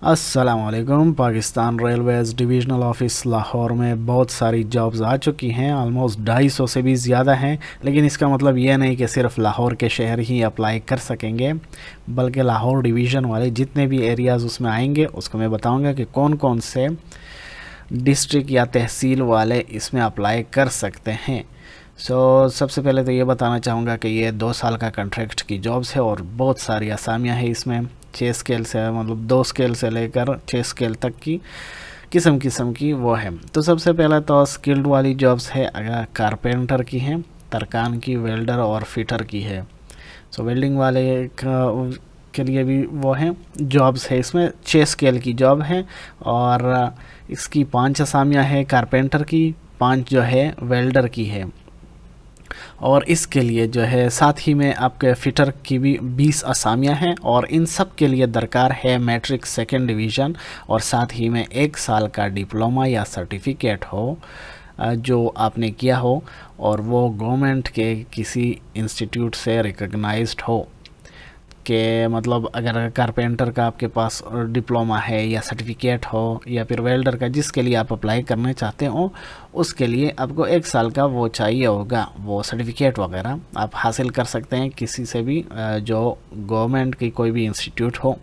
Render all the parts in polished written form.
अस्सलामुअलैकुम। Pakistan Railways divisional office Lahore में बहुत सारी जॉब्स आ चुकी हैं, ऑलमोस्ट 250 से भी ज़्यादा हैं। लेकिन इसका मतलब यह नहीं कि सिर्फ लाहौर के शहर ही अप्लाई कर सकेंगे, बल्कि लाहौर डिवीज़न वाले जितने भी एरियाज़ उसमें आएंगे उसको मैं बताऊंगा कि कौन कौन से डिस्ट्रिक्ट या तहसील वाले इसमें अप्लाई कर सकते हैं। सबसे पहले तो ये बताना चाहूँगा कि ये 2 साल का कॉन्ट्रैक्ट की जॉब्स है और बहुत सारी असामियाँ हैं इसमें। 6 स्केल से, मतलब 2 स्केल से लेकर 6 स्केल तक की किस्म किस्म की वो है। तो सबसे पहले तो स्किल्ड वाली जॉब्स है, अगर कारपेंटर की है, तरकान की, वेल्डर और फिटर की है। वेल्डिंग वाले के लिए भी वो हैं जॉब्स है। इसमें 6 स्केल की जॉब है और इसकी 5 असामियाँ है कारपेंटर की, 5 जो है वेल्डर की है। और इसके लिए जो है साथ ही में आपके फिटर की भी 20 असामियाँ हैं और इन सब के लिए दरकार है मैट्रिक 2nd डिवीज़न और साथ ही में 1 साल का डिप्लोमा या सर्टिफिकेट हो जो आपने किया हो और वो गवर्नमेंट के किसी इंस्टीट्यूट से रिकॉग्नाइज्ड हो। कि मतलब अगर कारपेंटर का आपके पास डिप्लोमा है या सर्टिफिकेट हो या फिर वेल्डर का जिसके लिए आप अप्लाई करना चाहते हो, उसके लिए आपको 1 साल का वो चाहिए होगा, वो सर्टिफिकेट वगैरह आप हासिल कर सकते हैं किसी से भी जो गवर्नमेंट की कोई भी इंस्टीट्यूट हो।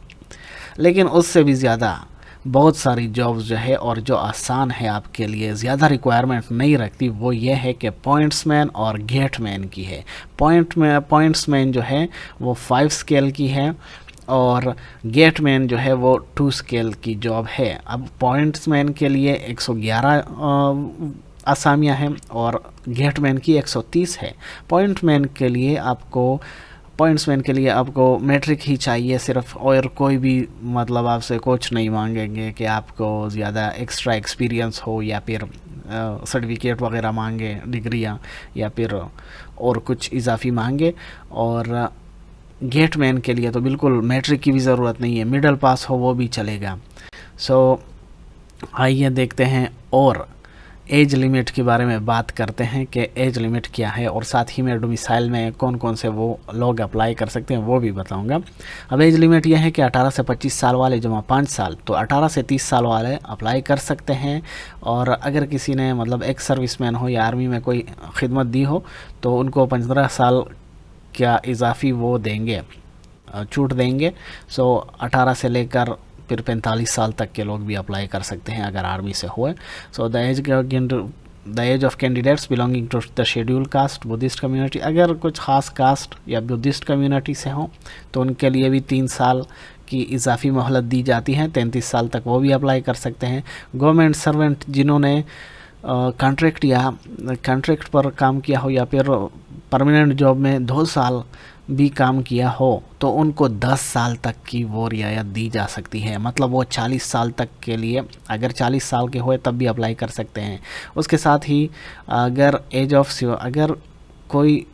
लेकिन उससे भी ज़्यादा बहुत सारी जॉब्स जो है और जो आसान है आपके लिए, ज़्यादा रिक्वायरमेंट नहीं रखती, वो ये है कि पॉइंट्समैन और गेटमैन की है। पॉइंट्समैन जो है वो 5 स्केल की है और गेटमैन जो है वो 2 स्केल की जॉब है। अब पॉइंट्समैन के लिए 111 असामियाँ हैं और गेटमैन की 130 है। पॉइंट्समैन के लिए आपको मैट्रिक ही चाहिए सिर्फ, और कोई भी मतलब आपसे कुछ नहीं मांगेंगे कि आपको ज़्यादा एक्स्ट्रा एक्सपीरियंस हो या फिर सर्टिफिकेट वगैरह मांगे, डिग्रियां, या फिर और कुछ इजाफी मांगे। और गेटमैन के लिए तो बिल्कुल मैट्रिक की भी ज़रूरत नहीं है, मिडिल पास हो वो भी चलेगा। आइए देखते हैं और एज लिमिट के बारे में बात करते हैं कि एज लिमिट क्या है और साथ ही में डोमिसाइल में कौन कौन से वो लोग अप्लाई कर सकते हैं वो भी बताऊंगा। अब एज लिमिट यह है कि 18 से 25 साल वाले जमा 5 साल, तो 18 से 30 साल वाले अप्लाई कर सकते हैं। और अगर किसी ने मतलब एक्स सर्विसमैन हो या आर्मी में कोई खिदमत दी हो तो उनको 15 साल क्या इजाफी वो देंगे, छूट देंगे। 18 से लेकर फिर 45 साल तक के लोग भी अप्लाई कर सकते हैं अगर आर्मी से हुए। The age of candidates belonging to the schedule caste, Buddhist community, अगर कुछ ख़ास कास्ट या बुद्धिस्ट कम्युनिटी से हों तो उनके लिए भी 3 साल की इजाफी मोहलत दी जाती है, 33 साल तक वो भी अप्लाई कर सकते हैं। गवर्नमेंट सर्वेंट जिन्होंने कॉन्ट्रैक्ट पर काम किया हो या फिर परमानेंट जॉब में 2 साल भी काम किया हो तो उनको 10 साल तक की वो रियायत दी जा सकती है। मतलब वो 40 साल तक के लिए, अगर 40 साल के हुए तब भी अप्लाई कर सकते हैं। उसके साथ ही अगर कोई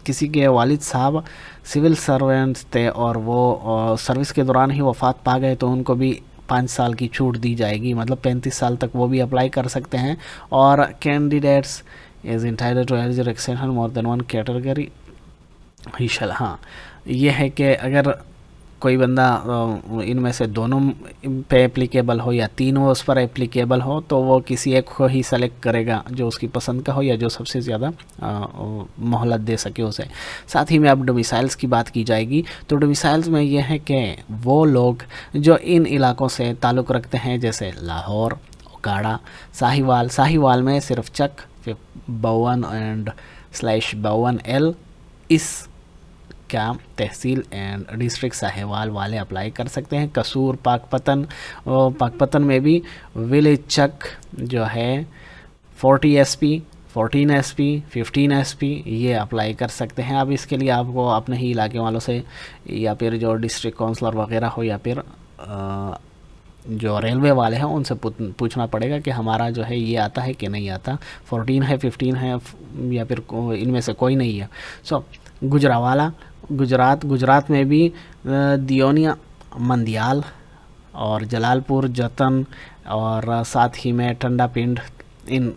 किसी के वालिद साहब सिविल सर्वेंट्स थे और वो सर्विस के दौरान ही वफ़ात पा गए तो उनको भी 5 साल की छूट दी जाएगी, मतलब 35 साल तक वो भी अप्लाई कर सकते हैं। और candidates is entitled to eligible extension more than 1 category हिशल। हाँ, ये है कि अगर कोई बंदा इनमें से दोनों पे एप्लीकेबल हो या तीनों उस पर एप्लीकेबल हो तो वो किसी एक को ही सेलेक्ट करेगा जो उसकी पसंद का हो या जो सबसे ज़्यादा मोहलत दे सके उसे। साथ ही में अब डोमिसाइल्स की बात की जाएगी तो डोमिसाइल्स में ये है कि वो लोग जो इन इलाकों से ताल्लुक़ रखते हैं, जैसे लाहौर, ओकाड़ा, साहिवाल में सिर्फ चक 52/52L इस क्या तहसील एंड डिस्ट्रिक्ट साहिवाल वाले अप्लाई कर सकते हैं। कसूर, पाकपतन में भी विलेज चक जो है 40 SP, 14 SP, 15 SP ये अप्लाई कर सकते हैं। अब इसके लिए आपको अपने ही इलाके वालों से या फिर जो डिस्ट्रिक्ट काउंसलर वगैरह हो या फिर जो रेलवे वाले हैं उनसे पूछना पड़ेगा कि हमारा जो है ये आता है कि नहीं आता, 14 है, 15 है या फिर इनमें से कोई नहीं है। गुजरावाला, गुजरात में भी दियोनिया, मंदियाल और जलालपुर, जतन और साथ ही में ठंडा पिंड इन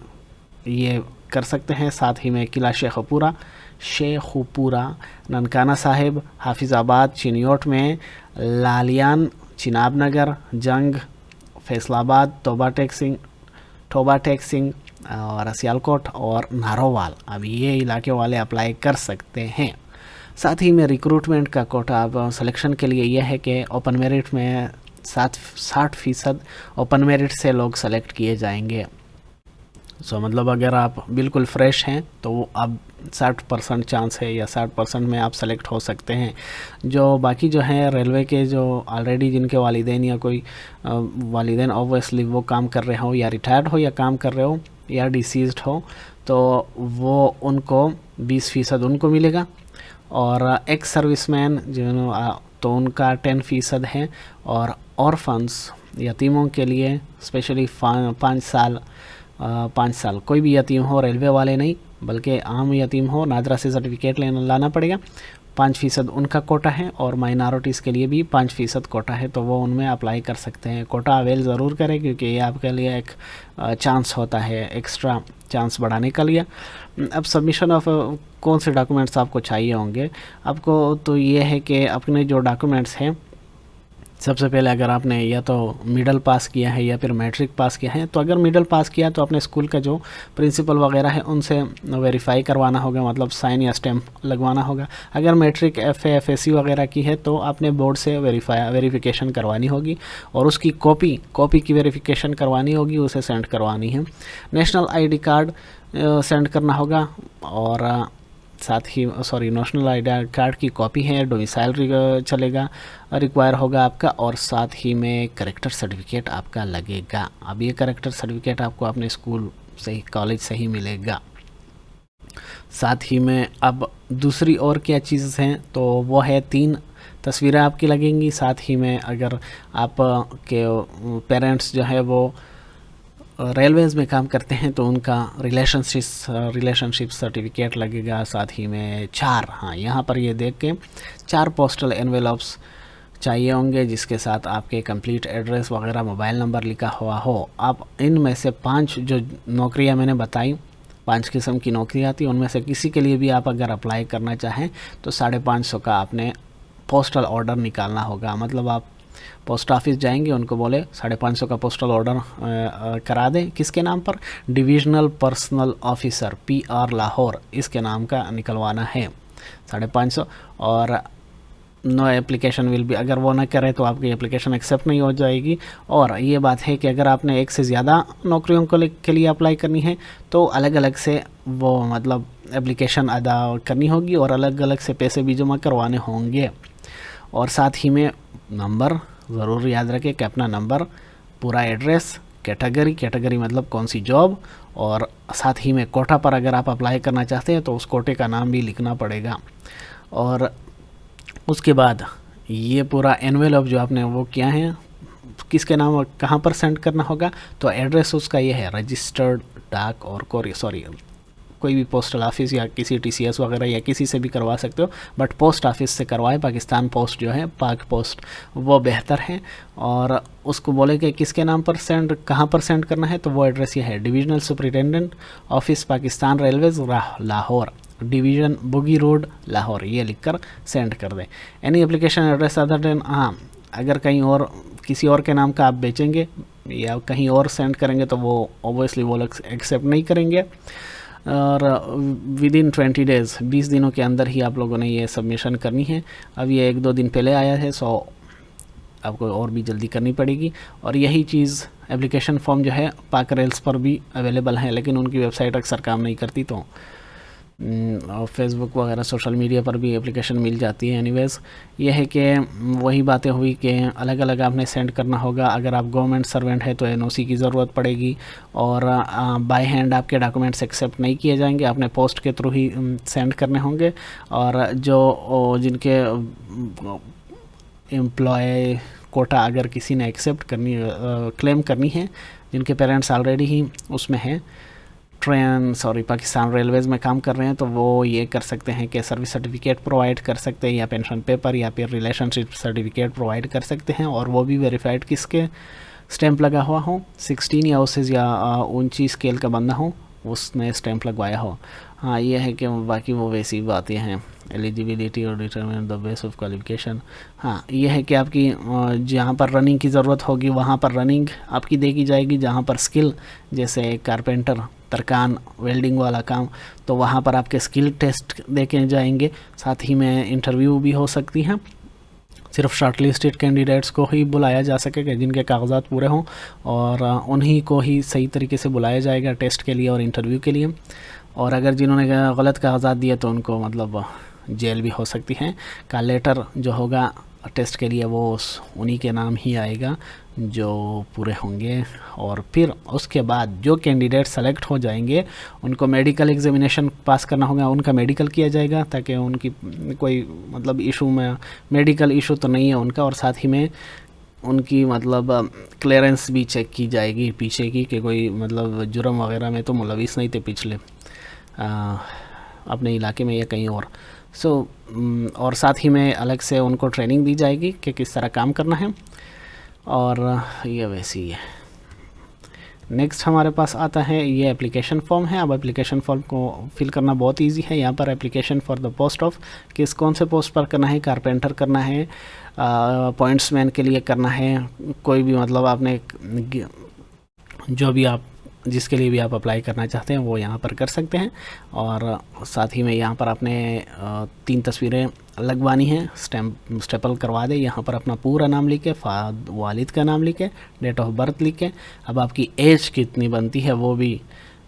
ये कर सकते हैं। साथ ही में किला शेखुपुरा, ननकाना साहिब, हाफिज़ाबाद, चिनियोट में लालियान चिनाब नगर, जंग, फैसलाबाद, टोबा टेक सिंह और सियालकोट और नारोवाल। अब ये इलाके वाले अप्लाई कर सकते हैं। साथ ही में रिक्रूटमेंट का कोटा अब सिलेक्शन के लिए यह है कि ओपन मेरिट में 60% ओपन मेरिट से लोग सेलेक्ट किए जाएंगे। मतलब अगर आप बिल्कुल फ्रेश हैं तो अब 60% चांस है या 60% में आप सेलेक्ट हो सकते हैं। जो बाकी जो हैं रेलवे के जो ऑलरेडी जिनके वालिदैन या कोई वालिदैन ऑब्वियसली वो काम कर रहे हो या रिटायर्ड हो या काम कर रहे हो या डिसीज्ड हो, तो वो उनको 20% उनको मिलेगा। और एक्स सर्विसमैन तो उनका 10% है। और ऑर्फन्स यतीमों के लिए स्पेशली 5 साल कोई भी यतीम हो, रेलवे वाले नहीं बल्कि आम यतीम हो, नादरा से सर्टिफिकेट लाना पड़ेगा। 5% उनका कोटा है और माइनॉरिटीज़ के लिए भी 5% कोटा है, तो वो उनमें अप्लाई कर सकते हैं। कोटा अवेल ज़रूर करें क्योंकि ये आपके लिए एक चांस होता है, एक्स्ट्रा चांस बढ़ाने का लिए। अब सबमिशन ऑफ कौन से डॉक्यूमेंट्स आपको चाहिए होंगे आपको, तो ये है कि अपने जो डॉक्यूमेंट्स हैं, सबसे पहले अगर आपने या तो मिडिल पास किया है या फिर मैट्रिक पास किया है, तो अगर मिडिल पास किया तो अपने स्कूल का जो प्रिंसिपल वगैरह है उनसे वेरीफाई करवाना होगा, मतलब साइन या स्टैम्प लगवाना होगा। अगर मैट्रिक FA वगैरह की है तो आपने बोर्ड से वेरिफिकेशन करवानी होगी और उसकी कॉपी की वेरिफिकेशन करवानी होगी, उसे सेंड करवानी है। नेशनल ID कार्ड सेंड करना होगा और साथ ही नेशनल ID कार्ड की कॉपी है, डोमिसाइल चलेगा, रिक्वायर होगा आपका, और साथ ही में करेक्टर सर्टिफिकेट आपका लगेगा। अब ये करेक्टर सर्टिफिकेट आपको अपने स्कूल से ही, कॉलेज से ही मिलेगा। साथ ही में अब दूसरी और क्या चीज़ हैं, तो वो है 3 तस्वीरें आपकी लगेंगी। साथ ही में अगर आप के पेरेंट्स जो है वो रेलवेज़ में काम करते हैं तो उनका रिलेशनशिप सर्टिफिकेट लगेगा। साथ ही में 4, यहाँ पर ये देख के 4 पोस्टल एनवेलप्स चाहिए होंगे जिसके साथ आपके कंप्लीट एड्रेस वगैरह, मोबाइल नंबर लिखा हुआ हो। आप इनमें से 5 जो नौकरियां मैंने बताई, 5 किस्म की नौकरी आती है, उनमें से किसी के लिए भी आप अगर अप्लाई करना चाहें तो 550 का आपने पोस्टल ऑर्डर निकालना होगा। मतलब आप पोस्ट ऑफिस जाएंगे, उनको बोले 550 का पोस्टल ऑर्डर करा दें। किसके नाम पर? Divisional personal officer PR Lahore, इसके नाम का निकलवाना है 550। और नो एप्लीकेशन विल भी, अगर वो ना करे तो आपकी एप्लीकेशन एक्सेप्ट नहीं हो जाएगी। और ये बात है कि अगर आपने एक से ज़्यादा नौकरियों के लिए अप्लाई करनी है तो अलग अलग से वो मतलब एप्लीकेशन अदा करनी होगी और अलग अलग से पैसे भी जमा करवाने होंगे। और साथ ही में नंबर ज़रूर याद रखें कि अपना नंबर, पूरा एड्रेस, कैटेगरी मतलब कौन सी जॉब, और साथ ही में कोटा पर अगर आप अप्लाई करना चाहते हैं तो उस कोटे का नाम भी लिखना पड़ेगा। और उसके बाद ये पूरा एनवेलप जो आपने वो किया है किसके नाम और कहाँ पर सेंड करना होगा, तो एड्रेस उसका ये है रजिस्टर्ड डाक और कोई भी पोस्टल ऑफिस या किसी TCS वगैरह या किसी से भी करवा सकते हो, बट पोस्ट ऑफिस से करवाएं। पाकिस्तान पोस्ट जो है, पाक पोस्ट, वो बेहतर है। और उसको बोले कि किसके नाम पर कहाँ पर सेंड करना है, तो वो एड्रेस ये है divisional superintendent office Pakistan railways Lahore, division बुगी रोड लाहौर, ये लिखकर सेंड कर दें। Any application address other than, अगर कहीं और किसी और के नाम का आप बेचेंगे या कहीं और सेंड करेंगे तो वो ऑब्वियसली वो लोग एक्सेप्ट नहीं करेंगे। और विदिन 20 डेज़, 20 दिनों के अंदर ही आप लोगों ने ये सबमिशन करनी है। अब ये 1-2 दिन पहले आया है, सो आपको और भी जल्दी करनी पड़ेगी। और यही चीज़ एप्लीकेशन फॉर्म जो है पाक रेल्स पर भी अवेलेबल है, लेकिन उनकी वेबसाइट अक्सर काम नहीं करती, तो और फेसबुक वगैरह सोशल मीडिया पर भी एप्लीकेशन मिल जाती है। एनीवेज़ ये है कि वही बातें हुई कि अलग अलग आपने सेंड करना होगा। अगर आप गवर्नमेंट सर्वेंट है तो NOC की ज़रूरत पड़ेगी, और बाय हैंड आपके डॉक्यूमेंट्स एक्सेप्ट नहीं किए जाएंगे, आपने पोस्ट के थ्रू ही सेंड करने होंगे। और जिनके एम्प्लॉय कोटा अगर किसी ने एक्सेप्ट क्लेम करनी है, जिनके पेरेंट्स ऑलरेडी ही उसमें हैं, पाकिस्तान रेलवेज़ में काम कर रहे हैं, तो वो ये कर सकते हैं कि सर्विस सर्टिफिकेट प्रोवाइड कर सकते हैं या पेंशन पेपर या फिर रिलेशनशिप सर्टिफिकेट प्रोवाइड कर सकते हैं, और वो भी वेरीफाइड किसके स्टैंप लगा हुआ हो, 16 या उससे या ऊंची स्केल का बंदा हो, उसने स्टैंप लगवाया हो। ये है कि बाकी वो वैसी बातें हैं। एलिजिबिलिटी और determine the base of qualification. हाँ, ये है कि आपकी जहाँ पर रनिंग की ज़रूरत होगी वहाँ पर रनिंग आपकी देखी जाएगी, जहाँ पर स्किल जैसे कारपेंटर, तरकान, वेल्डिंग वाला काम, तो वहाँ पर आपके स्किल टेस्ट देखे जाएंगे। साथ ही में इंटरव्यू भी हो सकती है। सिर्फ शॉर्टलिस्टेड कैंडिडेट्स को ही बुलाया जा सकेगा जिनके कागजात पूरे हों, और उन्हीं को ही सही तरीके से बुलाया जाएगा टेस्ट के लिए और इंटरव्यू के लिए। और अगर जिन्होंने गलत कागजात दिए तो उनको मतलब जेल भी हो सकती है। कॉल लेटर जो होगा टेस्ट के लिए वो उन्हीं के नाम ही आएगा जो पूरे होंगे। और फिर उसके बाद जो कैंडिडेट सेलेक्ट हो जाएंगे उनको मेडिकल एग्जामिनेशन पास करना होगा, उनका मेडिकल किया जाएगा ताकि उनकी कोई मतलब इशू में मेडिकल इशू तो नहीं है उनका, और साथ ही में उनकी मतलब क्लियरेंस भी चेक की जाएगी पीछे की कि कोई मतलब जुर्म वगैरह में तो मुलविस नहीं थे पिछले अपने इलाके में या कहीं और। और साथ ही में अलग से उनको ट्रेनिंग दी जाएगी कि किस तरह काम करना है, और ये वैसे ही है। नेक्स्ट हमारे पास आता है ये एप्लीकेशन फॉर्म है। अब एप्लीकेशन फॉर्म को फिल करना बहुत इजी है। यहाँ पर application for the post of कौन से पोस्ट पर करना है, कारपेंटर करना है, पॉइंट्समैन के लिए करना है, कोई भी मतलब आपने जो भी आप जिसके लिए भी आप अप्लाई करना चाहते हैं वो यहाँ पर कर सकते हैं। और साथ ही में यहाँ पर आपने 3 तस्वीरें लगवानी है, स्टेपल करवा दे। यहाँ पर अपना पूरा नाम लिखे, वालिद का नाम लिखे, डेट ऑफ बर्थ लिखे। अब आपकी एज कितनी बनती है वो भी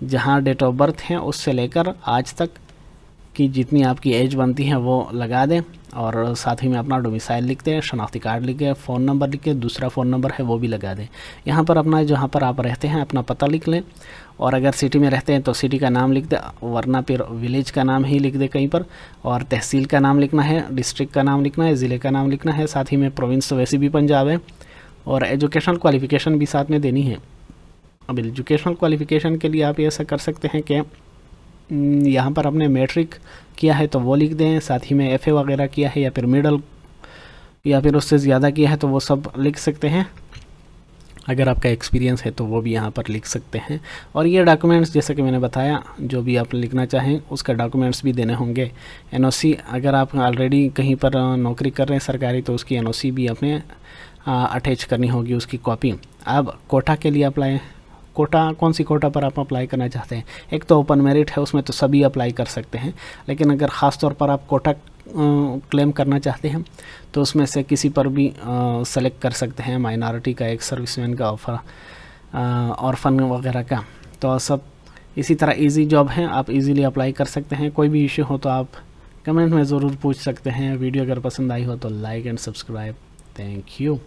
जहाँ डेट ऑफ बर्थ है उससे लेकर आज तक की जितनी आपकी एज बनती है वो लगा दें। और साथ ही में अपना डोमिसाइल लिख दें, शनाख्ती कार्ड लिख दें, फ़ोन नंबर लिख के दूसरा फ़ोन नंबर है वो भी लगा दें। यहाँ पर अपना जहाँ पर आप रहते हैं अपना पता लिख लें, और अगर सिटी में रहते हैं तो सिटी का नाम लिख दें, वरना फिर विलेज का नाम ही लिख दें कहीं पर। और तहसील का नाम लिखना है, डिस्ट्रिक्ट का नाम लिखना है, ज़िले का नाम लिखना है। साथ ही में प्रोविंस तो वैसे भी पंजाब है। और एजुकेशनल क्वालिफ़िकेशन भी साथ में देनी है। अब एजुकेशनल क्वालिफ़िकेशन के लिए आप ऐसा कर सकते हैं कि यहाँ पर आपने मैट्रिक किया है तो वो लिख दें, साथ ही में एफए वगैरह किया है या फिर मिडल या फिर उससे ज़्यादा किया है तो वो सब लिख सकते हैं। अगर आपका एक्सपीरियंस है तो वो भी यहाँ पर लिख सकते हैं। और ये डॉक्यूमेंट्स जैसा कि मैंने बताया जो भी आप लिखना चाहें उसका डॉक्यूमेंट्स भी देने होंगे। एनओसी अगर आप ऑलरेडी कहीं पर नौकरी कर रहे हैं सरकारी तो उसकी एनओसी भी आपने अटैच करनी होगी, उसकी कॉपी। अब कोटा के लिए अप्लाई, कोटा कौन सी कोटा पर आप अप्लाई करना चाहते हैं? एक तो ओपन मेरिट है, उसमें तो सभी अप्लाई कर सकते हैं, लेकिन अगर ख़ास तौर पर आप कोटा क्लेम करना चाहते हैं तो उसमें से किसी पर भी सेलेक्ट कर सकते हैं। माइनॉरिटी का, एक सर्विसमैन का, ऑर्फन वगैरह का, तो सब इसी तरह इजी जॉब है, आप इजीली अप्लाई कर सकते हैं। कोई भी इश्यू हो तो आप कमेंट में ज़रूर पूछ सकते हैं। वीडियो अगर पसंद आई हो तो like and subscribe. Thank you.